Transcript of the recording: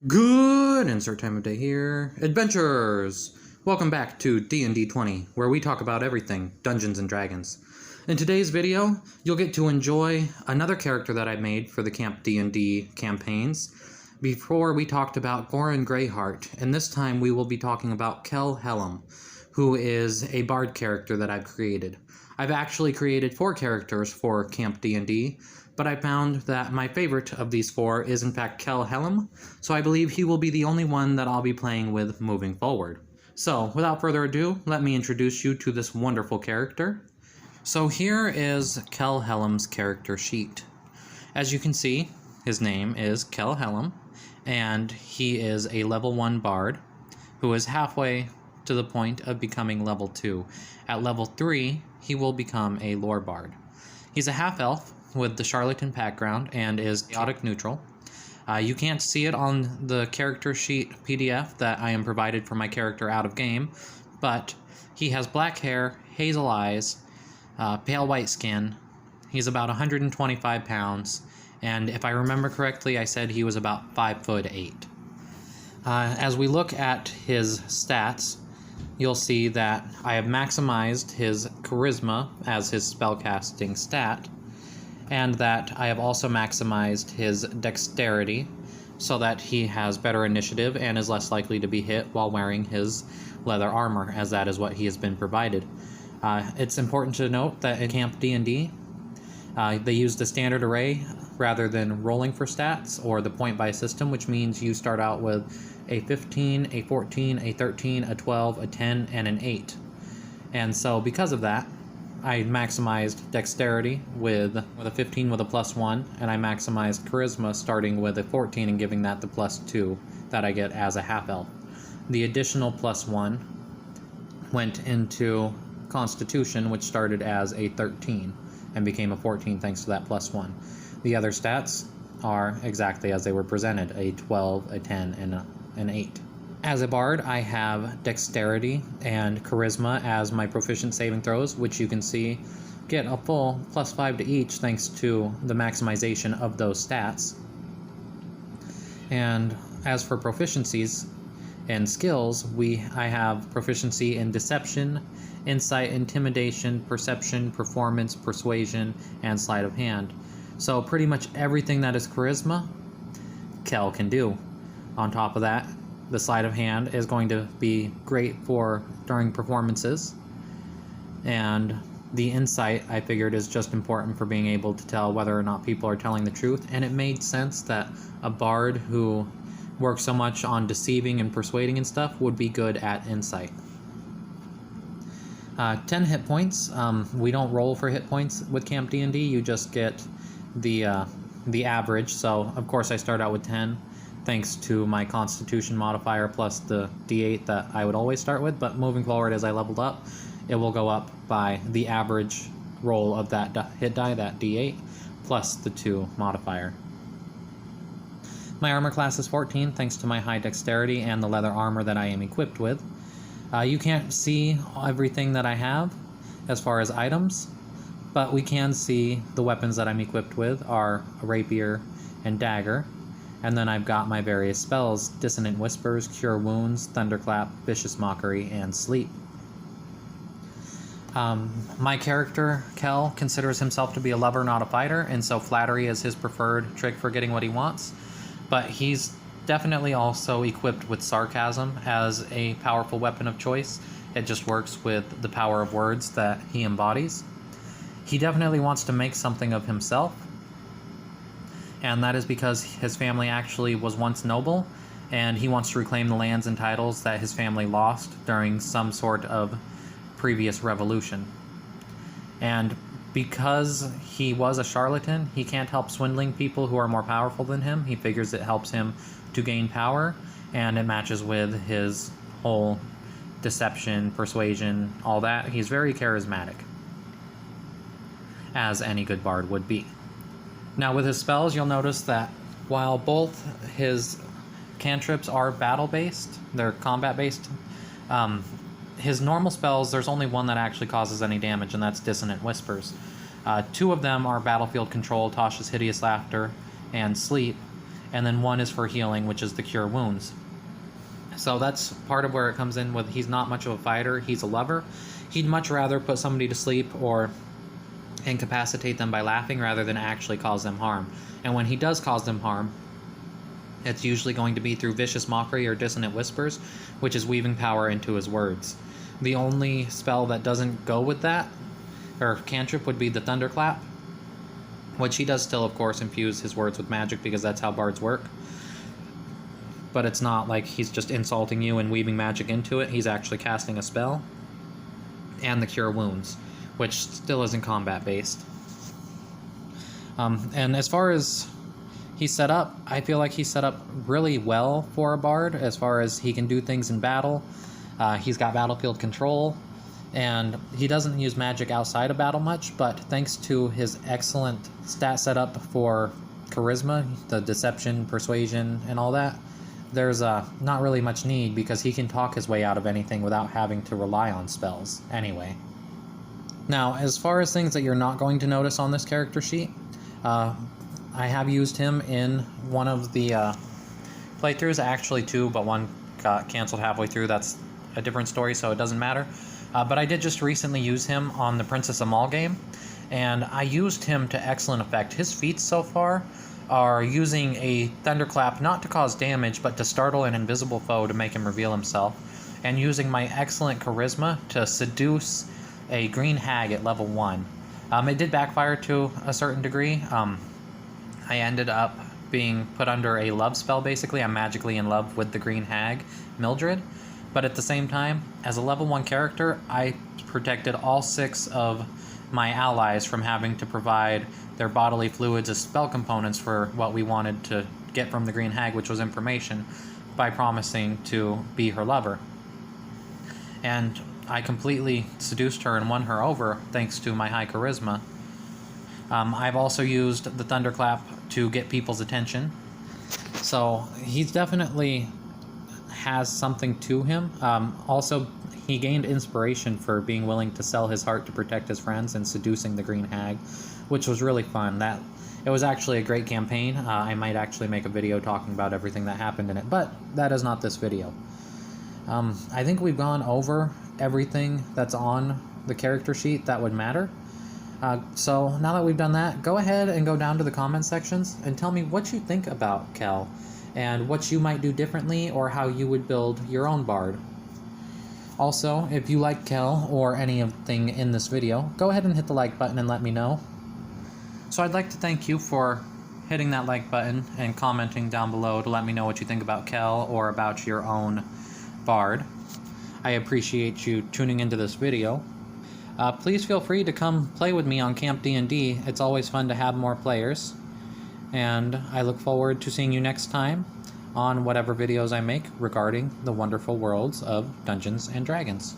Good insert time of day here. Adventurers! Welcome back to D&D 20, where we talk about everything Dungeons & Dragons. In today's video, you'll get to enjoy another character that I made for the Camp D&D campaigns. Before we talked about Goran Greyheart, and this time we will be talking about Khel Hellam, who is a bard character that I've created. I've actually created 4 characters for Camp D&D, but I found that my favorite of these 4 is in fact Khel Hellam, so I believe he will be the only one that I'll be playing with moving forward. So, without further ado, let me introduce you to this wonderful character. So here is Khel Hellam's character sheet. As you can see, his name is Khel Hellam, and he is a level 1 bard who is halfway to the point of becoming level 2. At level 3, he will become a lore bard. He's a half-elf with the charlatan background and is chaotic neutral. You can't see it on the character sheet PDF that I am provided for my character out of game, but he has black hair, hazel eyes, pale white skin. He's about 125 pounds, and if I remember correctly, I said he was about 5'8". As we look at his stats, you'll see that I have maximized his charisma as his spellcasting stat, and that I have also maximized his dexterity so that he has better initiative and is less likely to be hit while wearing his leather armor, as that is what he has been provided. It's important to note that in Camp D&D, they use the standard array rather than rolling for stats or the point buy system, which means you start out with a 15, a 14, a 13, a 12, a 10, and an 8. And so because of that, I maximized dexterity with a 15 with a +1, and I maximized charisma starting with a 14 and giving that the +2 that I get as a half-elf. The additional +1 went into constitution, which started as a 13 and became a 14 thanks to that +1. The other stats are exactly as they were presented, a 12, a 10, and an 8. As a bard, I have dexterity and charisma as my proficient saving throws, which you can see get a full +5 to each thanks to the maximization of those stats. And as for proficiencies and skills, I have proficiency in deception, insight, intimidation, perception, performance, persuasion, and sleight of hand. So pretty much everything that is charisma, Khel can do. On top of that, the sleight of hand is going to be great for during performances, and the insight I figured is just important for being able to tell whether or not people are telling the truth, and it made sense that a bard who works so much on deceiving and persuading and stuff would be good at insight. 10 hit points. We don't roll for hit points with Camp D&D, you just get the average, so of course I start out with 10. Thanks to my constitution modifier plus the d8 that I would always start with, but moving forward as I leveled up, it will go up by the average roll of that hit die, that d8, plus the 2 modifier. My armor class is 14 thanks to my high dexterity and the leather armor that I am equipped with. You can't see everything that I have as far as items, but we can see the weapons that I'm equipped with are a rapier and dagger. And then I've got my various spells: Dissonant Whispers, Cure Wounds, Thunderclap, Vicious Mockery, and Sleep. My character, Khel, considers himself to be a lover, not a fighter, and so flattery is his preferred trick for getting what he wants. But he's definitely also equipped with sarcasm as a powerful weapon of choice. It just works with the power of words that he embodies. He definitely wants to make something of himself, and that is because his family actually was once noble, and he wants to reclaim the lands and titles that his family lost during some sort of previous revolution. And because he was a charlatan, he can't help swindling people who are more powerful than him. He figures it helps him to gain power, and it matches with his whole deception, persuasion, all that. He's very charismatic, as any good bard would be. Now with his spells, you'll notice that while both his cantrips are battle-based, they're combat-based, his normal spells, there's only one that actually causes any damage, and that's Dissonant Whispers. 2 of them are Battlefield Control, Tasha's Hideous Laughter, and Sleep, and then 1 is for healing, which is the Cure Wounds. So that's part of where it comes in with he's not much of a fighter, he's a lover. He'd much rather put somebody to sleep or incapacitate them by laughing rather than actually cause them harm. And when he does cause them harm, it's usually going to be through vicious mockery or dissonant whispers, which is weaving power into his words. The only spell that doesn't go with that, or cantrip, would be the Thunderclap, which he does still, of course, infuse his words with magic because that's how bards work. But it's not like he's just insulting you and weaving magic into it. He's actually casting a spell. And the Cure Wounds, which still isn't combat based. And as far as he's set up, I feel like he's set up really well for a bard as far as he can do things in battle. He's got battlefield control, and he doesn't use magic outside of battle much, but thanks to his excellent stat setup for charisma, the deception, persuasion, and all that, there's not really much need because he can talk his way out of anything without having to rely on spells anyway. Now, as far as things that you're not going to notice on this character sheet, I have used him in one of the playthroughs, actually 2, but one got canceled halfway through. That's a different story, so it doesn't matter. But I did just recently use him on the Princess Amal game, and I used him to excellent effect. His feats so far are using a Thunderclap not to cause damage, but to startle an invisible foe to make him reveal himself, and using my excellent charisma to seduce a green hag at level 1. It did backfire to a certain degree. I ended up being put under a love spell, basically. I'm magically in love with the green hag, Mildred. But at the same time, as a level 1 character, I protected all 6 of my allies from having to provide their bodily fluids as spell components for what we wanted to get from the green hag, which was information, by promising to be her lover. And I completely seduced her and won her over thanks to my high charisma. I've also used the Thunderclap to get people's attention. So he's definitely has something to him. Also, he gained inspiration for being willing to sell his heart to protect his friends and seducing the green hag, which was really fun. It was actually a great campaign. I might actually make a video talking about everything that happened in it, but that is not this video. I think we've gone over everything that's on the character sheet that would matter. So now that we've done that, go ahead and go down to the comment sections and tell me what you think about Khel and what you might do differently or how you would build your own bard. Also, if you like Khel or anything in this video, go ahead and hit the like button and let me know. So I'd like to thank you for hitting that like button and commenting down below to let me know what you think about Khel or about your own bard. I appreciate you tuning into this video. Please feel free to come play with me on Camp D&D. It's always fun to have more players. And I look forward to seeing you next time on whatever videos I make regarding the wonderful worlds of Dungeons and Dragons.